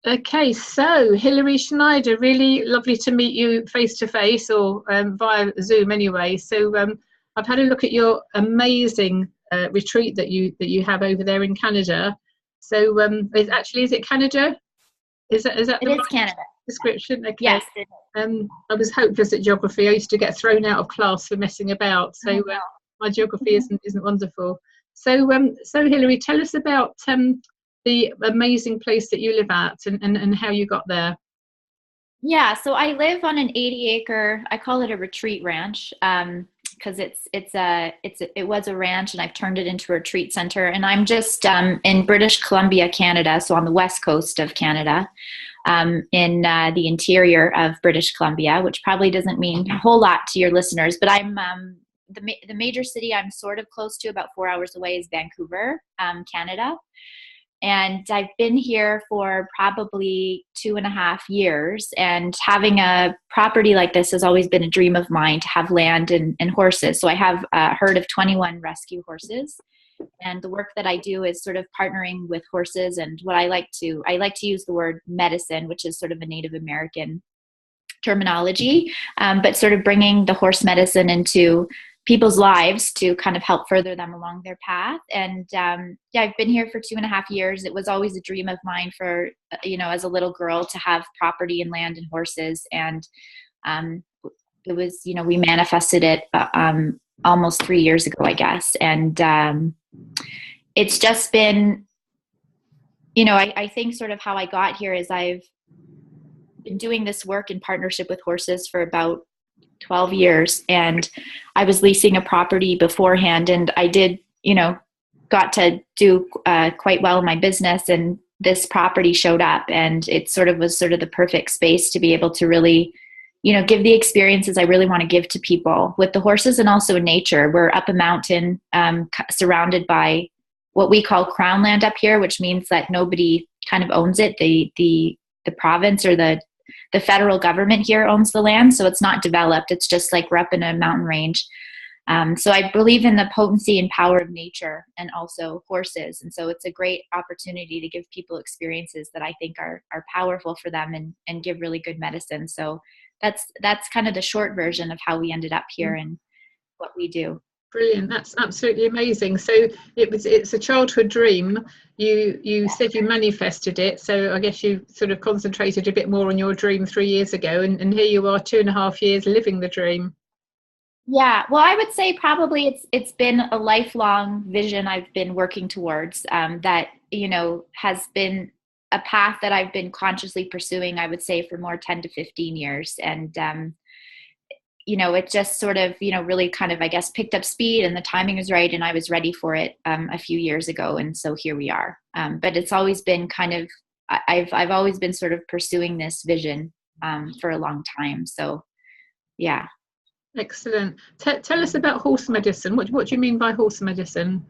Okay, so Hillary Schneider, really lovely to meet you face to face or via Zoom anyway. So I've had a look at your amazing retreat that you have over there in Canada. So is it Canada? Is that It the is right Canada. description? Okay. Yes. It is. I was hopeless at geography. I used to get thrown out of class for messing about. Oh, So my geography no. isn't wonderful. So Hillary, tell us about the amazing place that you live at and how you got there. Yeah, so I live on an 80 acre, I call it a retreat ranch, because it was a ranch and I've turned it into a retreat center. And I'm just in British Columbia, Canada, so on the west coast of Canada, in the interior of British Columbia, which probably doesn't mean a whole lot to your listeners, but I'm the major city I'm sort of close to, about 4 hours away, is Vancouver, Canada. And I've been here for probably 2.5 years. And having a property like this has always been a dream of mine, to have land and horses. So I have a herd of 21 rescue horses. And the work that I do is sort of partnering with horses. And what I like to use the word medicine, which is sort of a Native American terminology, but sort of bringing the horse medicine into people's lives to kind of help further them along their path. And yeah, I've been here for 2.5 years. It was always a dream of mine for, as a little girl, to have property and land and horses. And um, it was, we manifested it almost 3 years ago, I guess. And it's just been, I think sort of how I got here is I've been doing this work in partnership with horses for about 12 years. And I was leasing a property beforehand, and I did, got to do quite well in my business. And this property showed up, and it sort of was sort of the perfect space to be able to really, give the experiences I really want to give to people with the horses, and also in nature. We're up a mountain, surrounded by what we call crown land up here, which means that nobody kind of owns it. The province or the federal government here owns the land. So it's not developed. It's just like we're up in a mountain range. So I believe in the potency and power of nature, and also horses. And so it's a great opportunity to give people experiences that I think are powerful for them, and give really good medicine. So that's kind of the short version of how we ended up here and what we do. Brilliant. That's absolutely amazing. So it's a childhood dream. You said you manifested it. So I guess you sort of concentrated a bit more on your dream 3 years ago, and here you are 2.5 years living the dream. Yeah, well, I would say probably it's been a lifelong vision I've been working towards, that has been a path that I've been consciously pursuing, I would say, for more 10 to 15 years. And it just sort of, really kind of, I guess, picked up speed, and the timing was right, and I was ready for it a few years ago. And so here we are. But it's always been kind of, I've always been sort of pursuing this vision for a long time. So yeah. Excellent. Tell us about horse medicine. What do you mean by horse medicine?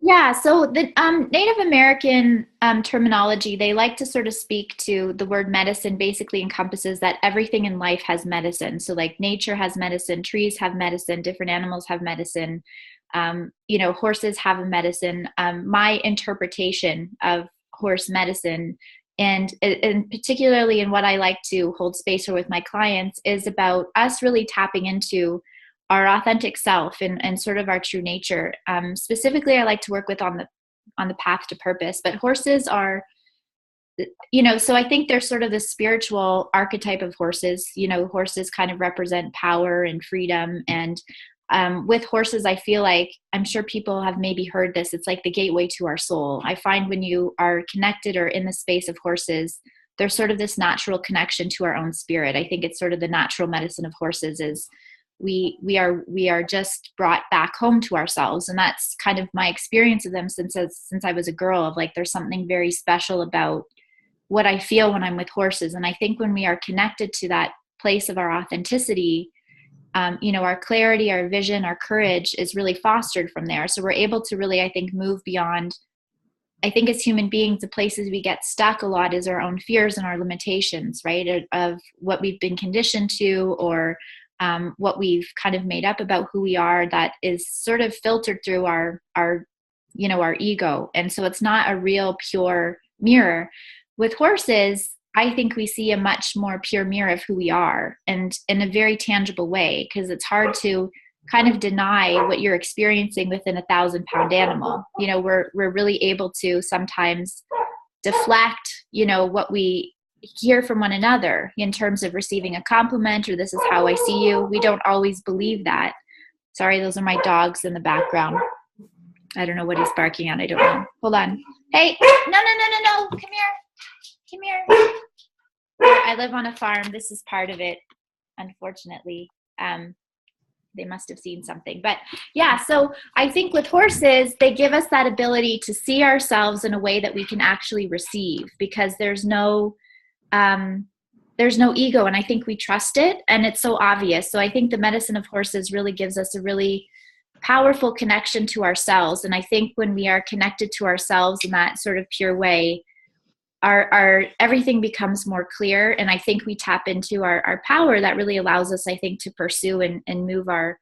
Yeah, so the Native American terminology, they like to sort of speak to the word medicine, basically encompasses that everything in life has medicine. So like nature has medicine, trees have medicine, different animals have medicine, horses have a medicine. My interpretation of horse medicine, and particularly in what I like to hold space for with my clients, is about us really tapping into our authentic self, and sort of our true nature. Specifically, I like to work with on the path to purpose, but horses are, so I think there's sort of the spiritual archetype of horses. Horses kind of represent power and freedom. And with horses, I feel like, I'm sure people have maybe heard this, it's like the gateway to our soul. I find when you are connected or in the space of horses, there's sort of this natural connection to our own spirit. I think it's sort of the natural medicine of horses is we are just brought back home to ourselves. And that's kind of my experience of them since I was a girl, of like, there's something very special about what I feel when I'm with horses. And I think when we are connected to that place of our authenticity, our clarity, our vision, our courage is really fostered from there. So we're able to really, I think, move beyond. I think as human beings, the places we get stuck a lot is our own fears and our limitations, right? Of what we've been conditioned to, or what we've kind of made up about who we are, that is sort of filtered through our ego. And so it's not a real pure mirror. with horses, I think we see a much more pure mirror of who we are, and in a very tangible way, because it's hard to kind of deny what you're experiencing within 1,000-pound animal. You know, we're really able to sometimes deflect, you know, what we hear from one another in terms of receiving a compliment or this is how I see you. We don't always believe that. Sorry, those are my dogs in the background. I don't know what he's barking at. I don't know. Hold on. Hey, no. Come here. I live on a farm. This is part of it, unfortunately. They must have seen something. But yeah, so I think with horses, they give us that ability to see ourselves in a way that we can actually receive, because there's no ego, and I think we trust it, and it's so obvious. So I think the medicine of horses really gives us a really powerful connection to ourselves. And I think when we are connected to ourselves in that sort of pure way, our everything becomes more clear. And I think we tap into our power that really allows us, I think, to pursue and move our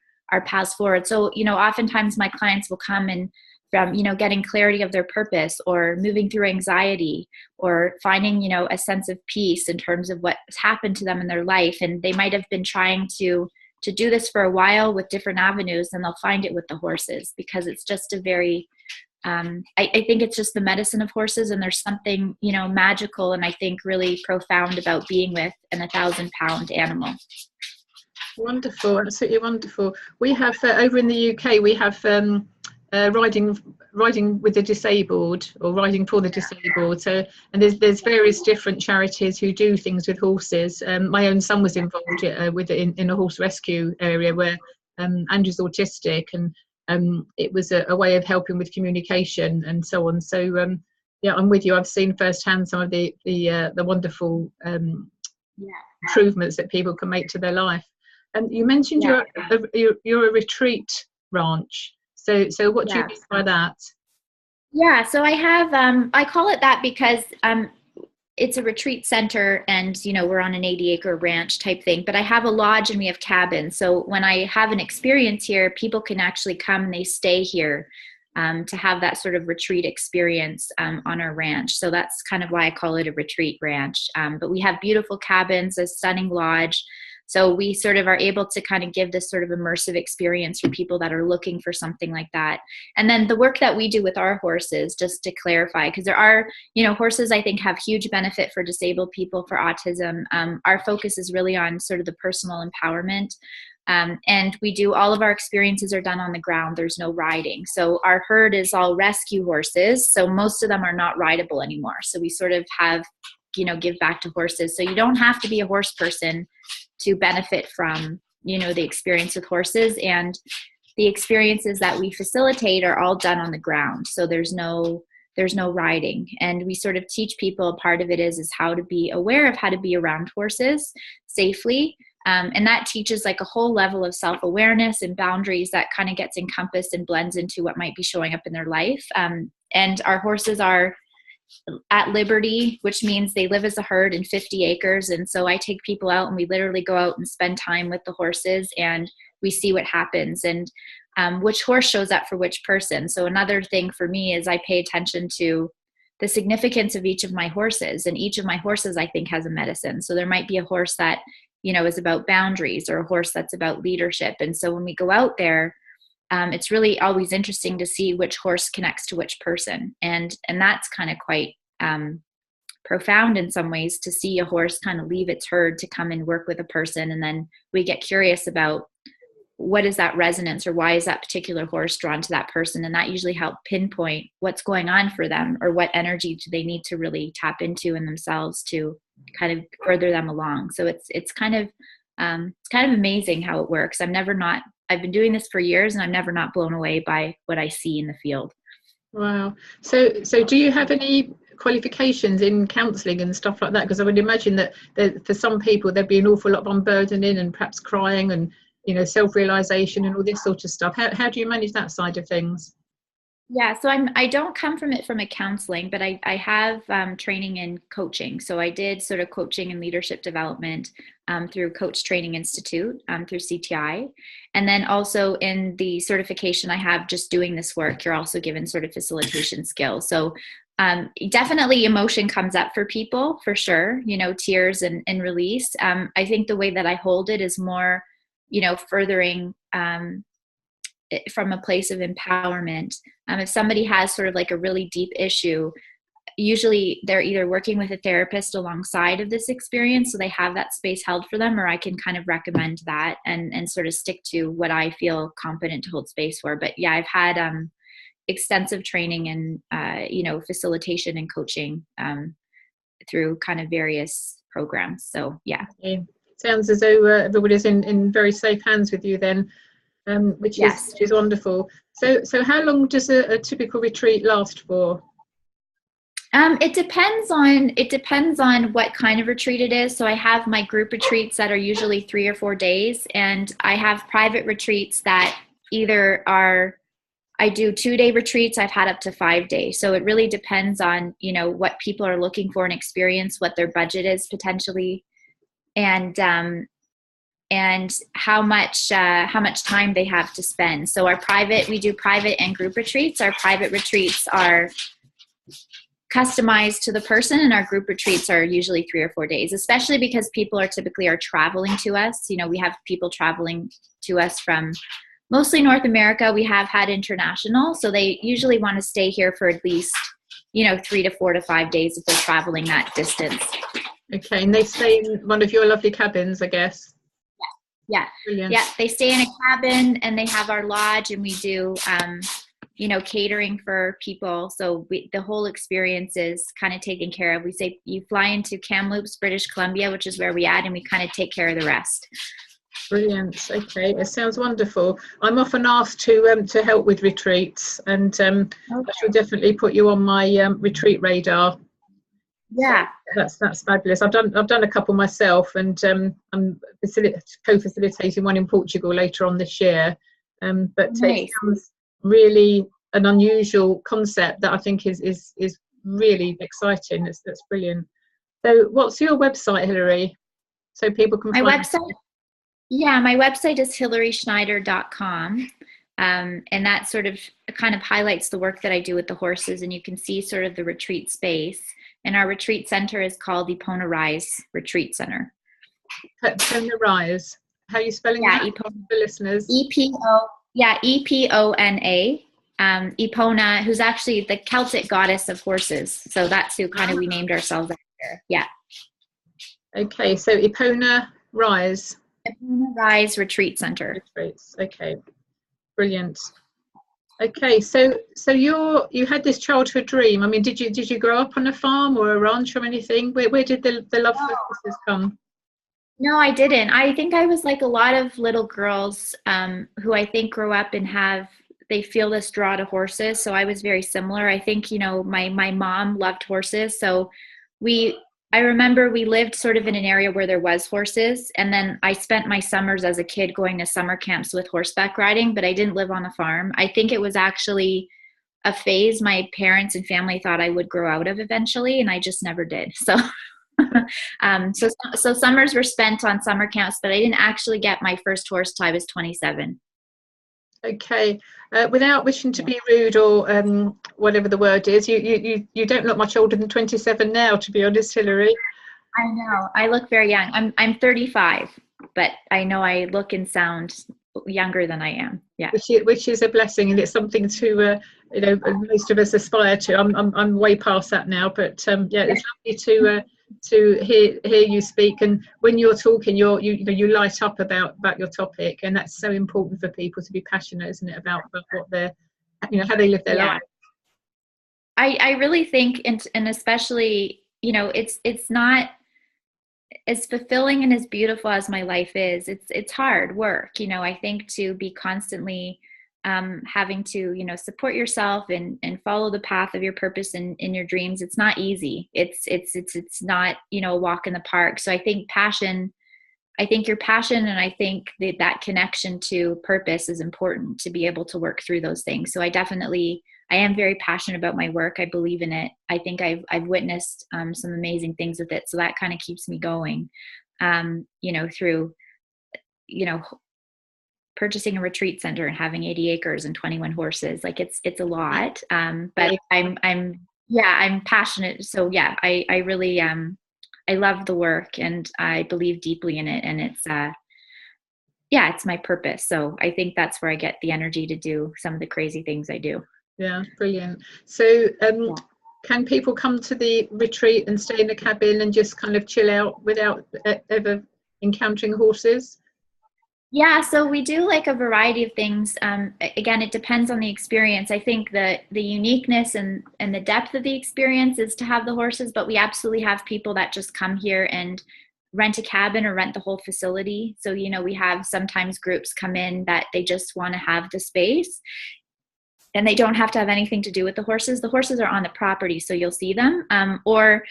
paths forward. So, you know, oftentimes my clients will come and from, you know, getting clarity of their purpose, or moving through anxiety, or finding, you know, a sense of peace in terms of what's happened to them in their life. And they might have been trying to do this for a while with different avenues, and they'll find it with the horses, because it's just a very, I think it's just the medicine of horses, and there's something, you know, magical and I think really profound about being with an 1,000-pound animal. Wonderful, absolutely wonderful. We have over in the UK, we have riding with the disabled, or riding for the disabled. So, and there's various different charities who do things with horses. My own son was involved with it in a horse rescue area where Andrew's autistic, and it was a way of helping with communication and so on. So yeah, I'm with you. I've seen firsthand some of the wonderful improvements that people can make to their life. And you mentioned you're a retreat ranch. So what do you mean by that? Yeah, so I have, I call it that because it's a retreat center, and, you know, we're on an 80-acre ranch type thing, but I have a lodge and we have cabins. So when I have an experience here, people can actually come and they stay here to have that sort of retreat experience on our ranch. So that's kind of why I call it a retreat ranch. But we have beautiful cabins, a stunning lodge. So we sort of are able to kind of give this sort of immersive experience for people that are looking for something like that. And then the work that we do with our horses, just to clarify, because there are, you know, horses I think have huge benefit for disabled people, for autism. Our focus is really on sort of the personal empowerment. And we do, all of our experiences are done on the ground. There's no riding. So our herd is all rescue horses. So most of them are not rideable anymore. So we sort of have, you know, give back to horses. So you don't have to be a horse person to benefit from, you know, the experience with horses. And the experiences that we facilitate are all done on the ground. So there's no riding. And we sort of teach people, part of it is how to be aware of how to be around horses safely. And that teaches like a whole level of self-awareness and boundaries that kind of gets encompassed and blends into what might be showing up in their life. And our horses are at liberty, which means they live as a herd in 50 acres. And so I take people out and we literally go out and spend time with the horses, and we see what happens and which horse shows up for which person. So another thing for me is I pay attention to the significance of each of my horses, and each of my horses I think has a medicine. So there might be a horse that, you know, is about boundaries, or a horse that's about leadership. And so when we go out there, it's really always interesting to see which horse connects to which person. And that's kind of quite profound in some ways, to see a horse kind of leave its herd to come and work with a person. And then we get curious about what is that resonance, or why is that particular horse drawn to that person? And that usually helps pinpoint what's going on for them, or what energy do they need to really tap into in themselves to kind of further them along. So it's kind of amazing how it works. I've been doing this for years, and I'm never not blown away by what I see in the field. Wow. So do you have any qualifications in counselling and stuff like that? Because I would imagine that for some people there'd be an awful lot of unburdening and perhaps crying and, you know, self-realisation and all this sort of stuff. How do you manage that side of things? Yeah, so I don't come from it from a counseling, but I have training in coaching. So I did sort of coaching and leadership development through Coach Training Institute, through CTI. And then also in the certification I have just doing this work, you're also given sort of facilitation skills. So Definitely emotion comes up for people, for sure, tears and release. I think the way that I hold it is more, furthering it from a place of empowerment. If somebody has sort of like a really deep issue, usually they're either working with a therapist alongside of this experience, so they have that space held for them, or I can kind of recommend that and sort of stick to what I feel competent to hold space for. But yeah, I've had extensive training and facilitation and coaching through kind of various programs. So yeah. Okay. Sounds as though everybody's in very safe hands with you then, which is wonderful. So how long does a typical retreat last for? It depends on what kind of retreat it is. So I have my group retreats that are usually 3 or 4 days, and I have private retreats that I do 2-day retreats. I've had up to 5 days. So it really depends on, what people are looking for in experience, what their budget is potentially, and how much time they have to spend. So we do private and group retreats. Our private retreats are customized to the person, and our group retreats are usually 3 or 4 days, especially because people are typically traveling to us. We have people traveling to us from mostly North America. We have had international, so they usually want to stay here for at least 3 to 4 to 5 days if they're traveling that distance. Okay, and they stay in one of your lovely cabins, I guess. Yeah. Brilliant. Yeah, they stay in a cabin, and they have our lodge, and we do catering for people. So the whole experience is kind of taken care of. We say you fly into Kamloops, British Columbia, which is where we at, and we kind of take care of the rest. Brilliant. Okay, it sounds wonderful. I'm often asked to help with retreats, and I shall definitely put you on my retreat radar. Yeah, so that's fabulous. I've done a couple myself, and I'm co-facilitating one in Portugal later on this year. But nice. It sounds really an unusual concept that I think is really exciting. That's brilliant. So, what's your website, Hillary? So people can find website. Yeah, my website is hillaryschneider.com. And that sort of kind of highlights the work that I do with the horses, and you can see sort of the retreat space. And our retreat center is called Epona Rise Retreat Center. Epona Rise. How are you spelling that for listeners? Epona. Epona, who's actually the Celtic goddess of horses. So that's who kind of we named ourselves after. Yeah. Okay, so Epona Rise. Epona Rise Retreat Center. Retreats. Okay, brilliant. Okay, so you had this childhood dream. I mean, did you grow up on a farm or a ranch or anything? Where did the love for horses come? No, I didn't. I think I was like a lot of little girls who I think grow up and they feel this draw to horses. So I was very similar. I think, my mom loved horses. So I remember we lived sort of in an area where there was horses. And then I spent my summers as a kid going to summer camps with horseback riding, but I didn't live on a farm. I think it was actually a phase my parents and family thought I would grow out of eventually, and I just never did. So so summers were spent on summer camps, but I didn't actually get my first horse till I was 27. Okay, without wishing to be rude or whatever the word is, you don't look much older than 27 now, to be honest, Hillary. I know, I look very young. I'm 35, but I know I look and sound younger than I am. Yeah, which is a blessing, and it's something to most of us aspire to. I'm way past that now, but yeah, it's lovely to hear you speak, and when you're talking you light up about your topic, and that's so important for people to be passionate, isn't it, about what they're how they live their life. I really think, and especially it's not as fulfilling and as beautiful as my life is. It's hard work, I think, to be constantly having to support yourself and follow the path of your purpose and in your dreams. It's not easy. It's not a walk in the park. So I think your passion, and I think that connection to purpose is important to be able to work through those things. So I am very passionate about my work. I believe in it. I think I've witnessed some amazing things with it. So that kind of keeps me going, through purchasing a retreat center and having 80 acres and 21 horses. Like it's a lot. But I'm yeah, I'm passionate. So yeah, I really, I love the work and I believe deeply in it. And it's, yeah, it's my purpose. So I think that's where I get the energy to do some of the crazy things I do. Yeah, brilliant. So Yeah. can people come to the retreat and stay in the cabin and just kind of chill out without ever encountering horses? Yeah, so we do like a variety of things. Again, it depends on the experience. I think the uniqueness and the depth of the experience is to have the horses, but we absolutely have people that just come here and rent a cabin or rent the whole facility. So, we have sometimes groups come in that they just want to have the space and they don't have to have anything to do with the horses. The horses are on the property, so you'll see them. Or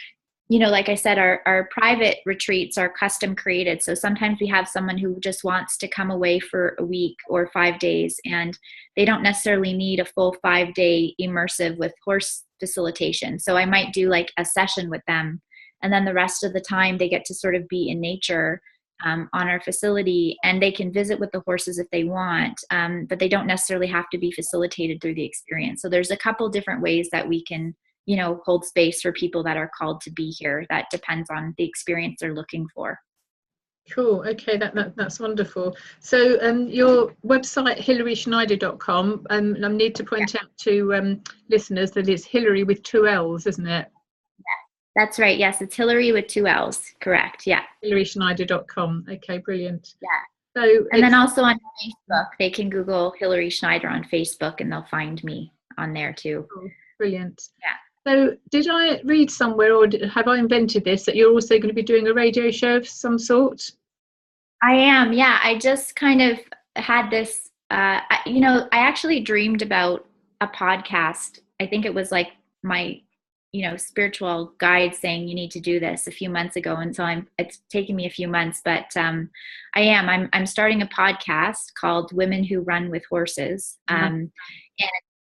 like I said, our private retreats are custom created. So sometimes we have someone who just wants to come away for a week or 5 days, and they don't necessarily need a full 5-day immersive with horse facilitation. So I might do like a session with them, and then the rest of the time they get to sort of be in nature on our facility, and they can visit with the horses if they want, but they don't necessarily have to be facilitated through the experience. So there's a couple different ways that we can hold space for people that are called to be here. That depends on the experience they're looking for. Cool. Okay, that's wonderful. So your website, hillaryschneider.com, I need to point out to listeners that it's Hillary with 2 L's, isn't it? That's right. Yes, it's Hillary with 2 L's. Correct. Yeah. hillaryschneider.com. Okay, brilliant. Yeah. So and then also on Facebook, they can Google Hillary Schneider on Facebook and they'll find me on there too. Cool. Brilliant. Yeah. So did I read somewhere, or have I invented this, that you're also going to be doing a radio show of some sort? I am. Yeah. I just kind of had this, I actually dreamed about a podcast. I think it was like my, spiritual guide saying you need to do this a few months ago. And so it's taken me a few months, but I'm starting a podcast called Women Who Run with Horses. And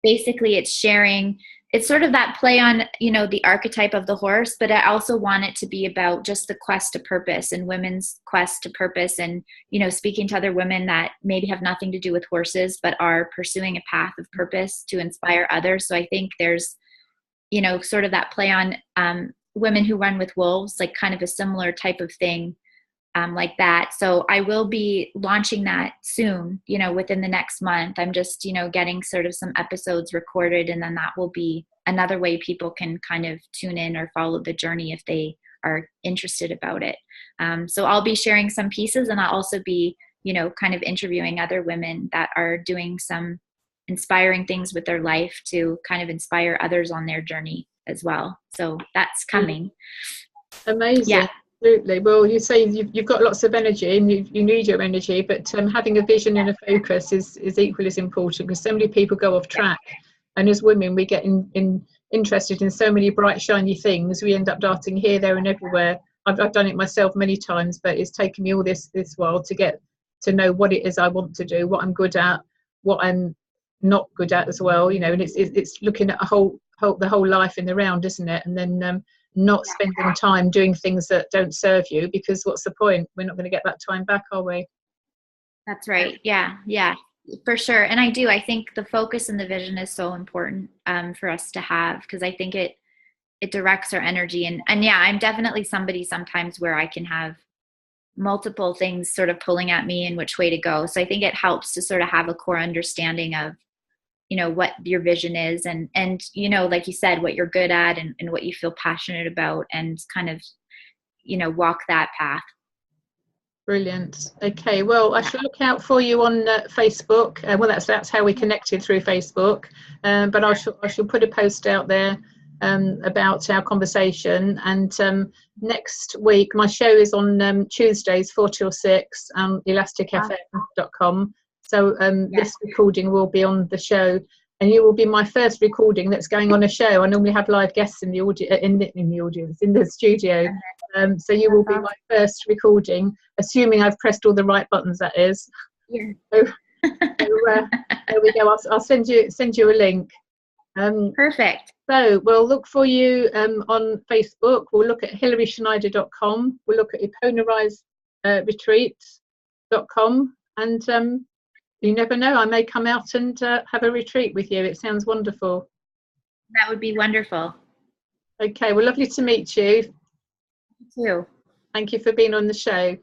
basically it's sharing, it's sort of that play on, the archetype of the horse, but I also want it to be about just the quest to purpose and women's quest to purpose and, speaking to other women that maybe have nothing to do with horses, but are pursuing a path of purpose to inspire others. So I think there's, sort of that play on Women Who Run with Wolves, like kind of a similar type of thing like that. So I will be launching that soon, within the next month. I'm just, getting sort of some episodes recorded, and then that will be another way people can kind of tune in or follow the journey if they are interested about it. So I'll be sharing some pieces, and I'll also be, kind of interviewing other women that are doing some inspiring things with their life to kind of inspire others on their journey as well. So that's coming. Amazing. Yeah. Absolutely. Well, you say you've got lots of energy and you need your energy, but having a vision and a focus is equally as important, because so many people go off track. And as women, we get interested in so many bright, shiny things. We end up darting here, there and everywhere. I've done it myself many times, but it's taken me all this while to get to know what it is I want to do, what I'm good at, what I'm not good at as well, and it's looking at the whole life in the round, isn't it? And then not spending time doing things that don't serve you, because what's the point? We're not going to get that time back, are we? That's right. Yeah, for sure. And I think the focus and the vision is so important for us to have, because I think it directs our energy. And yeah, I'm definitely somebody sometimes where I can have multiple things sort of pulling at me and which way to go. So I think it helps to sort of have a core understanding of, what your vision is and, like you said, what you're good at and what you feel passionate about, and kind of, walk that path. Brilliant. Okay, well, I shall look out for you on Facebook. Well, that's how we connected, through Facebook. But I shall put a post out there about our conversation. And next week, my show is on Tuesdays 4 till 6, elasticfm.com. So this recording will be on the show, and you will be my first recording that's going on a show. I normally have live guests in the audience, in the studio. So you will be my first recording, assuming I've pressed all the right buttons, that is. Yeah. So there we go. I'll send you a link. Perfect. So we'll look for you on Facebook. We'll look at hillaryschneider.com. We'll look at eponeriseretreats.com. And you never know, I may come out and have a retreat with you. It sounds wonderful. That would be wonderful. Okay, well, lovely to meet you. You too. Thank you for being on the show.